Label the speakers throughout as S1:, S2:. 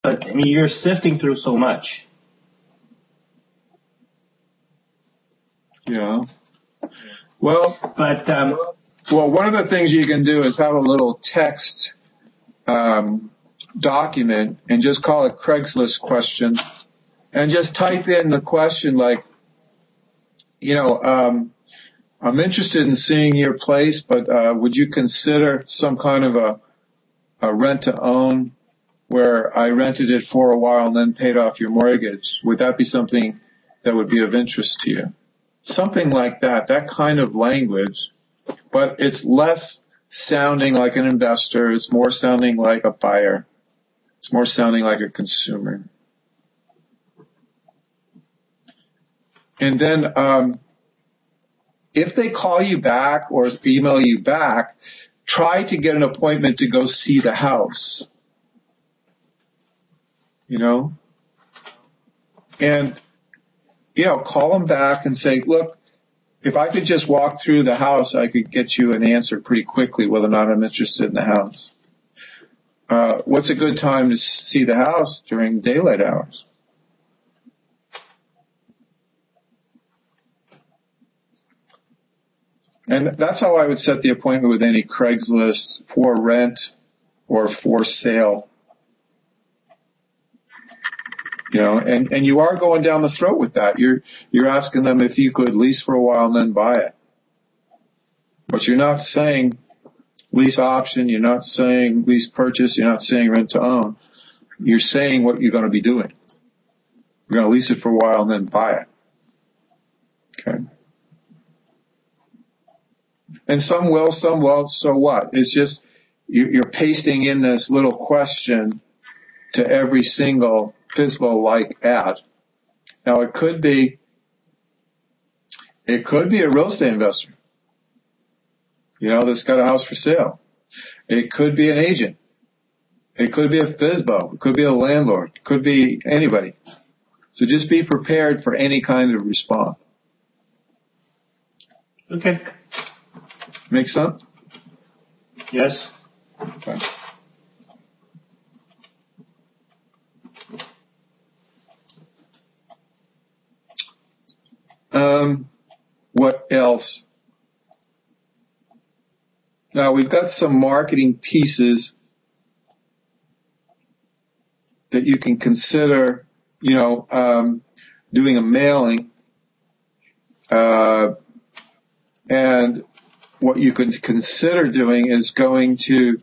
S1: But I mean, you're sifting through so much.
S2: Yeah. Well,
S1: But
S2: one of the things you can do is have a little text document and just call it Craigslist question, and just type in the question like, I'm interested in seeing your place, but would you consider some kind of a rent to own where I rented it for a while and then paid off your mortgage? Would that be something that would be of interest to you? Something like that kind of language, but it's less sounding like an investor. It's more sounding like a buyer. It's more sounding like a consumer. And then, if they call you back or email you back, try to get an appointment to go see the house. And, call them back and say, look, if I could just walk through the house, I could get you an answer pretty quickly whether or not I'm interested in the house. What's a good time to see the house during daylight hours? And that's how I would set the appointment with any Craigslist for rent or for sale. And you are going down the throat with that. You're asking them if you could lease for a while and then buy it. But you're not saying lease option, you're not saying lease purchase, you're not saying rent to own. You're saying what you're going to be doing. You're going to lease it for a while and then buy it. Okay. And some will, some won't, so what? It's just you're pasting in this little question to every single FSBO-like ad. Now it could be a real estate investor, that's got a house for sale. It could be an agent. It could be a FSBO. It could be a landlord. It could be anybody. So just be prepared for any kind of response.
S1: Okay.
S2: Make sense?
S1: Yes.
S2: Okay. What else? Now we've got some marketing pieces that you can consider, doing a mailing, and what you could consider doing is going to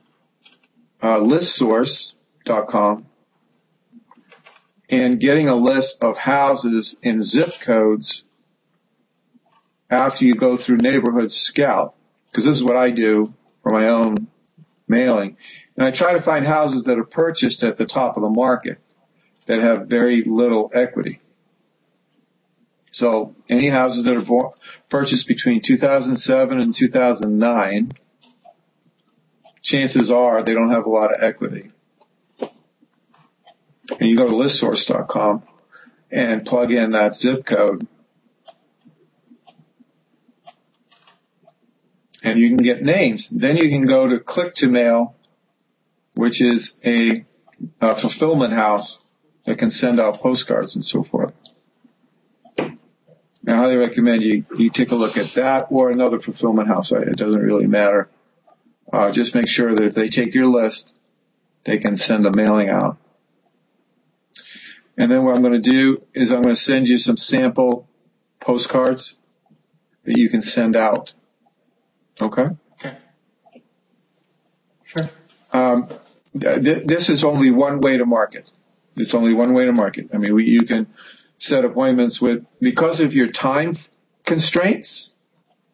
S2: listsource.com and getting a list of houses in zip codes after you go through Neighborhood Scout, because this is what I do for my own mailing. And I try to find houses that are purchased at the top of the market that have very little equity. So any houses that are purchased between 2007 and 2009, chances are they don't have a lot of equity. And you go to listsource.com and plug in that zip code, and you can get names. Then you can go to Click to Mail, which is a fulfillment house that can send out postcards and so forth. I highly recommend you take a look at that or another fulfillment house. It doesn't really matter. Just make sure that if they take your list, they can send a mailing out. And then what I'm going to do is I'm going to send you some sample postcards that you can send out. Okay?
S1: Okay. Sure.
S2: This is only one way to market. It's only one way to market. I mean, you can set appointments because of your time constraints,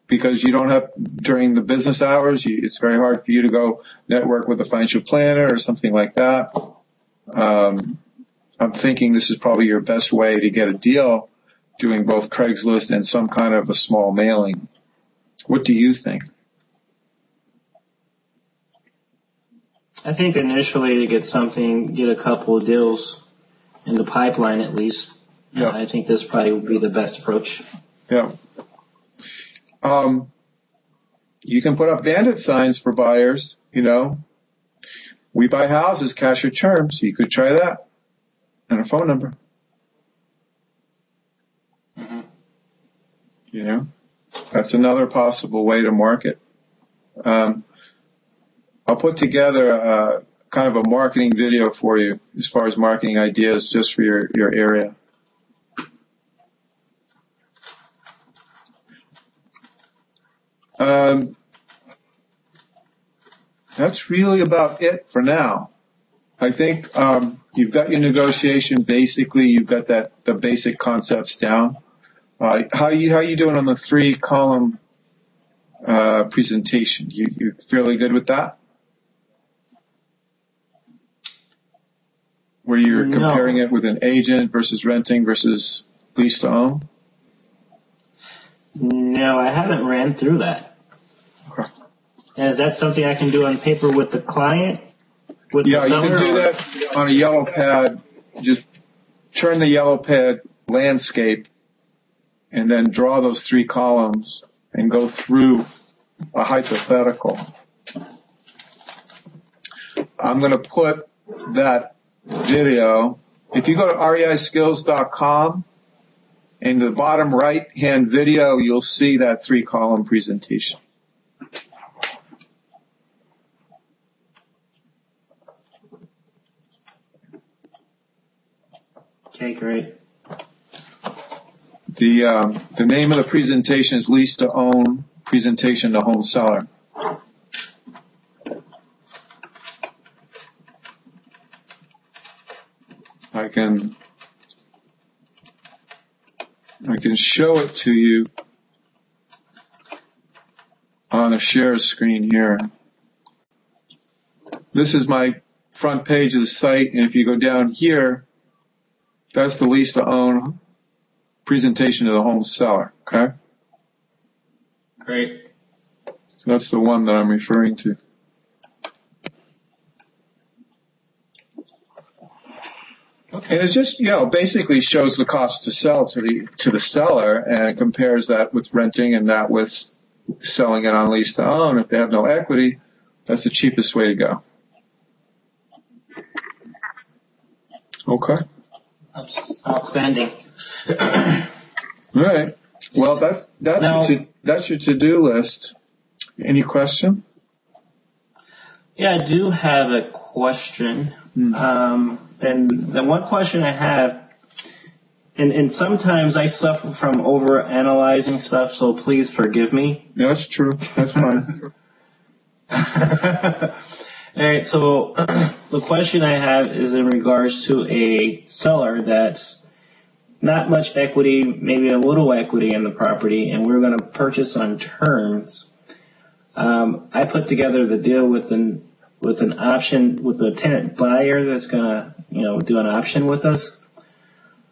S2: because you don't have, during the business hours, it's very hard for you to go network with a financial planner or something like that. I'm thinking this is probably your best way to get a deal, doing both Craigslist and some kind of a small mailing. What do you think?
S1: I think initially to get a couple of deals in the pipeline at least.
S2: Yeah.
S1: I think this probably would be the best approach.
S2: Yeah. You can put up bandit signs for buyers, we buy houses, cash or terms. So you could try that. and a phone number.
S1: Mm-hmm.
S2: You know, that's another possible way to market. I'll put together kind of a marketing video for you as far as marketing ideas just for your area. That's really about it for now. I think you've got your negotiation. Basically, you've got the basic concepts down. How you doing on the 3-column presentation? You fairly good with that? Where you're comparing it with an agent versus renting versus lease to own?
S1: No, I haven't ran through that.
S2: Okay.
S1: And is that something I can do on paper with the client? With
S2: Yeah,
S1: the seller,
S2: you can do that on a yellow pad. Just turn the yellow pad landscape and then draw those 3 columns and go through a hypothetical. I'm going to put that video. If you go to reiskills.com, in the bottom right-hand video, you'll see that 3-column presentation.
S1: Okay, great.
S2: The name of the presentation is Lease to Own Presentation to Home Seller. I can show it to you on a share screen here. This is my front page of the site, and if you go down here, that's the lease to own presentation to the home seller, okay?
S1: Great.
S2: So that's the one that I'm referring to.
S1: Okay.
S2: And it just, basically shows the cost to sell to the seller, and it compares that with renting and that with selling it on lease to own. If they have no equity, that's the cheapest way to go. Okay.
S1: Outstanding.
S2: All right. Well, that's your to-do list. Any question?
S1: Yeah, I do have a question. And the one question I have, and sometimes I suffer from over-analyzing stuff, so please forgive me.
S2: Yeah, that's true. That's fine.
S1: All right, so the question I have is in regards to a seller that's not much equity, maybe a little equity in the property, and we're going to purchase on terms. I put together the deal with an option with the tenant buyer that's going to, do an option with us.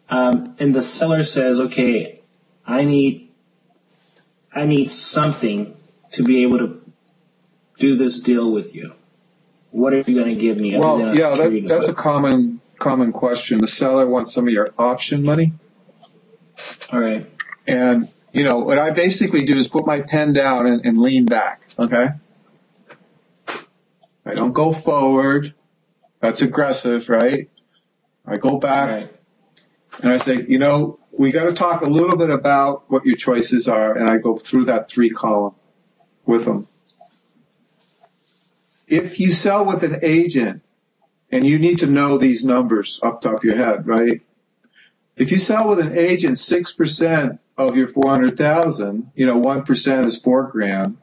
S1: And the seller says, okay, I need something to be able to do this deal with you. What are you going to give me?
S2: Well, yeah, that's a common question. The seller wants some of your option money.
S1: All right.
S2: And, what I basically do is put my pen down and lean back, okay? I don't go forward. That's aggressive, right? I go back,
S1: right,
S2: and I say, we got to talk a little bit about what your choices are, and I go through that 3-column with them. If you sell with an agent, and you need to know these numbers off the top of your head, right? If you sell with an agent, 6% of your 400,000, 1% is $4,000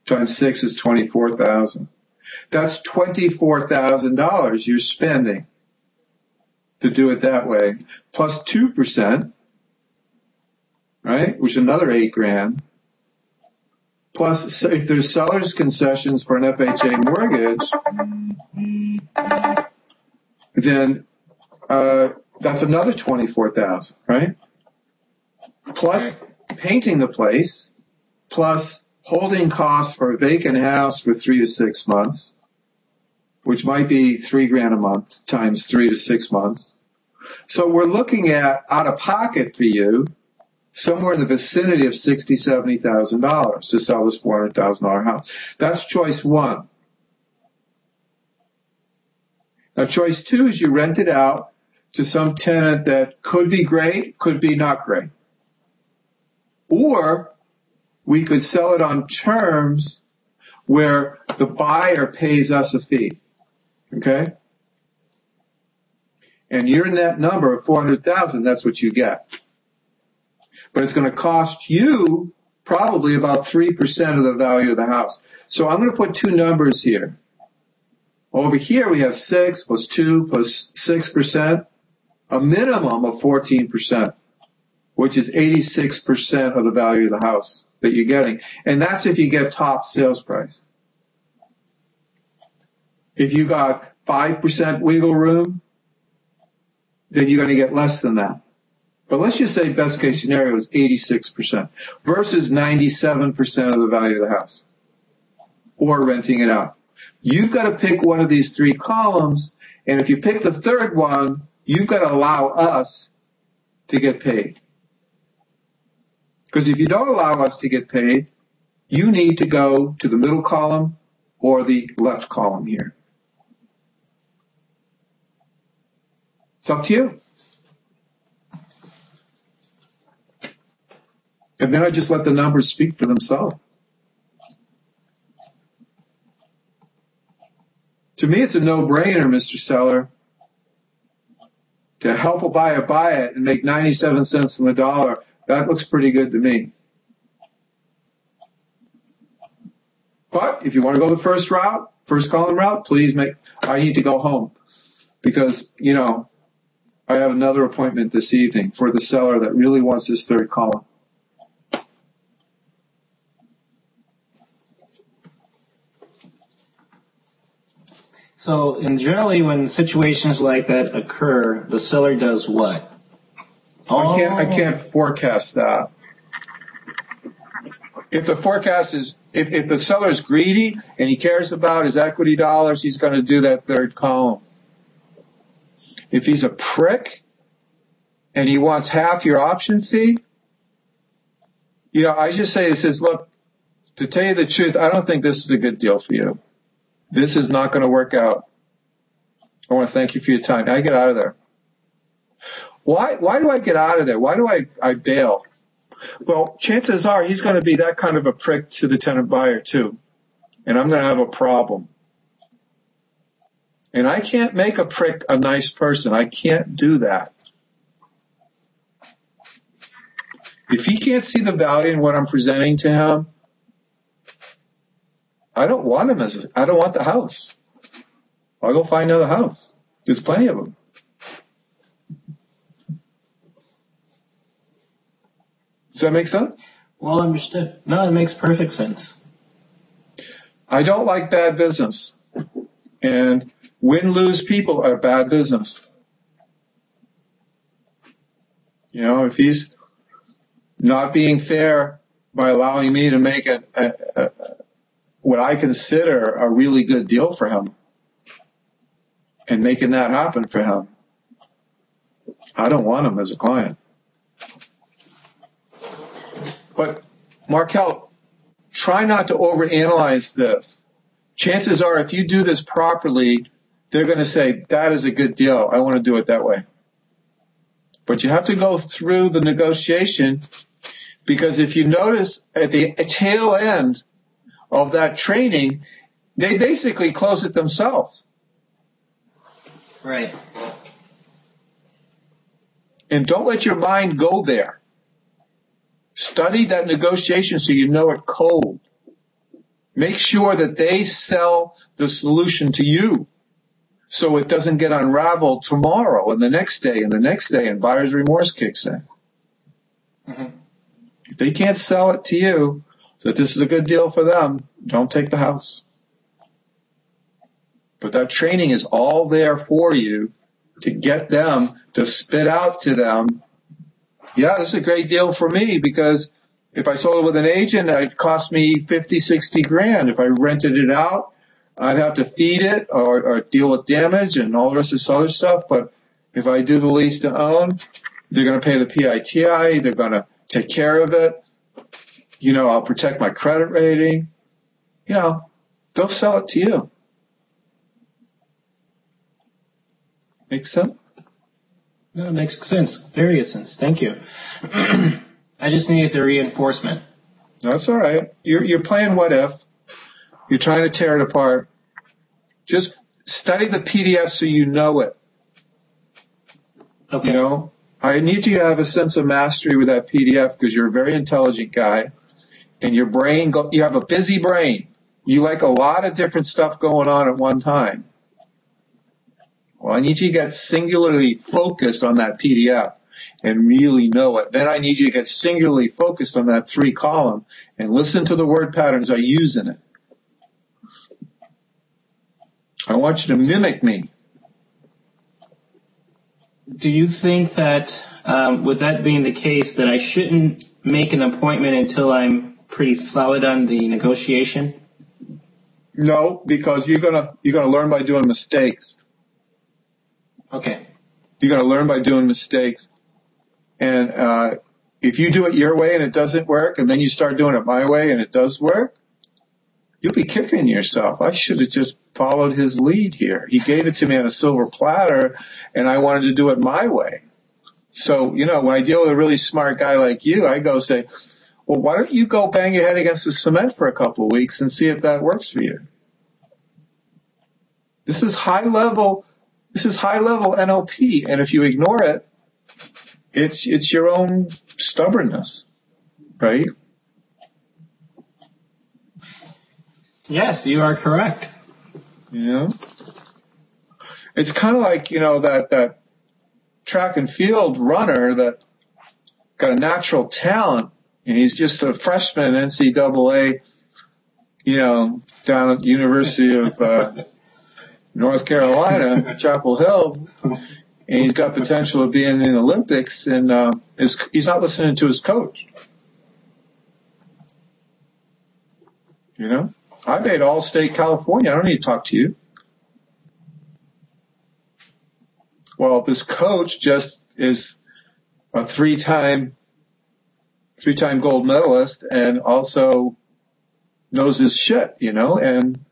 S2: times 6 is 24,000. That's $24,000 you're spending to do it that way, plus 2%, right? Which is another $8,000. Plus, if there's seller's concessions for an FHA mortgage, then that's another $24,000, right? Plus painting the place, plus holding costs for a vacant house for 3 to 6 months, which might be $3,000 a month times 3 to 6 months. So we're looking at out of pocket for you somewhere in the vicinity of $60,000, $70,000 to sell this $400,000 house. That's choice one. Now choice two is you rent it out to some tenant that could be great, could be not great. Or we could sell it on terms where the buyer pays us a fee. Okay? And your net number of $400,000, that's what you get. But it's going to cost you probably about 3% of the value of the house. So I'm going to put two numbers here. Over here we have 6 plus 2 plus 6%, a minimum of 14%, which is 86% of the value of the house that you're getting. And that's if you get top sales price. If you got 5% wiggle room, then you're going to get less than that. But let's just say best case scenario is 86% versus 97% of the value of the house, or renting it out. You've got to pick one of these three columns, and if you pick the third one, you've got to allow us to get paid. Because if you don't allow us to get paid, you need to go to the middle column or the left column here. It's up to you. And then I just let the numbers speak for themselves. To me, it's a no-brainer, Mr. Seller, to help a buyer buy it and make 97 cents on the dollar. That looks pretty good to me. But if you want to go the first route, first column route, I need to go home because, I have another appointment this evening for the seller that really wants this third column.
S1: So, and generally when situations like that occur, the seller does what?
S2: I can't forecast that. If the seller is greedy and he cares about his equity dollars, he's going to do that third column. If he's a prick and he wants half your option fee, I just say, look, to tell you the truth, I don't think this is a good deal for you. This is not going to work out. I want to thank you for your time. I get out of there. Why do I get out of there? Why do I bail? Well, chances are he's going to be that kind of a prick to the tenant buyer too. And I'm going to have a problem. And I can't make a prick a nice person. I can't do that. If he can't see the value in what I'm presenting to him, I don't want I don't want the house. I'll go find another house. There's plenty of them. Does that make sense?
S1: Well understood. No, it makes perfect sense.
S2: I don't like bad business. And win-lose people are bad business. If he's not being fair by allowing me to make what I consider a really good deal for him and making that happen for him, I don't want him as a client. But Marquel, try not to overanalyze this. Chances are if you do this properly, they're going to say, that is a good deal. I want to do it that way. But you have to go through the negotiation, because if you notice at the tail end of that training, they basically close it themselves.
S1: Right.
S2: And don't let your mind go there. Study that negotiation so you know it cold. Make sure that they sell the solution to you so it doesn't get unraveled tomorrow and the next day and buyer's remorse kicks in. Mm-hmm. If they can't sell it to you that this is a good deal for them, don't take the house. But that training is all there for you to get them to spit out to them, yeah, this is a great deal for me, because if I sold it with an agent, it'd cost me 50, 60 grand. If I rented it out, I'd have to feed it or deal with damage and all the rest of this other stuff. But if I do the lease to own, they're going to pay the PITI. They're going to take care of it. I'll protect my credit rating. They'll sell it to you. Make sense?
S1: No, it makes sense. Very good sense. Thank you. I just needed the reinforcement.
S2: That's all right. You're playing what if. You're trying to tear it apart. Just study the PDF so you know it.
S1: Okay.
S2: You know, I need you to have a sense of mastery with that PDF because you're a very intelligent guy, and your brain you have a busy brain. You like a lot of different stuff going on at one time. Well, I need you to get singularly focused on that PDF and really know it. Then I need you to get singularly focused on that 3-column and listen to the word patterns I use in it. I want you to mimic me.
S1: Do you think that, with that being the case, that I shouldn't make an appointment until I'm pretty solid on the negotiation?
S2: No, because you're gonna learn by doing mistakes.
S1: Okay.
S2: You're gonna learn by doing mistakes. And if you do it your way and it doesn't work, and then you start doing it my way and it does work, you'll be kicking yourself. I should have just followed his lead here. He gave it to me on a silver platter, and I wanted to do it my way. So, when I deal with a really smart guy like you, I go say, well, why don't you go bang your head against the cement for a couple of weeks and see if that works for you? This is high level NLP, and if you ignore it, it's your own stubbornness, right?
S1: Yes, you are correct.
S2: It's kind of like, that track and field runner that got a natural talent, and he's just a freshman in NCAA, down at the University of North Carolina, Chapel Hill, and he's got potential of being in the Olympics, and he's not listening to his coach. I made All-State California. I don't need to talk to you. Well, this coach just is a three-time gold medalist and also knows his shit, and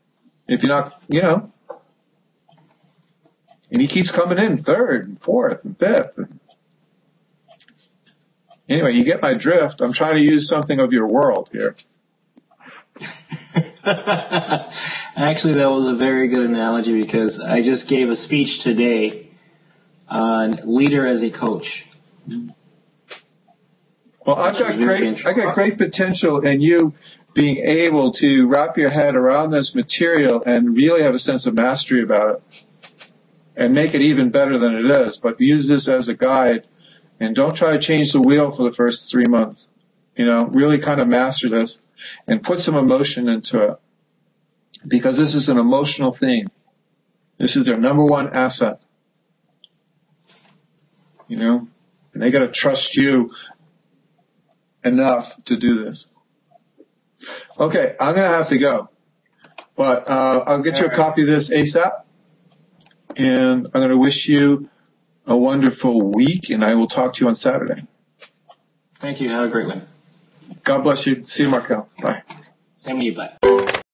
S2: if you're not, and he keeps coming in third and fourth and fifth. Anyway, you get my drift. I'm trying to use something of your world here.
S1: Actually, that was a very good analogy because I just gave a speech today on leader as a coach.
S2: Well, I got great potential in you being able to wrap your head around this material and really have a sense of mastery about it and make it even better than it is. But use this as a guide and don't try to change the wheel for the first 3 months. Really kind of master this and put some emotion into it because this is an emotional thing. This is their number one asset. And they got to trust you enough to do this. Okay, I'm going to have to go. But I'll get you a copy of this ASAP. And I'm going to wish you a wonderful week, and I will talk to you on Saturday.
S1: Thank you. Have a great one.
S2: God bless you. See you, Marquel. Bye.
S1: Same to you. Bye.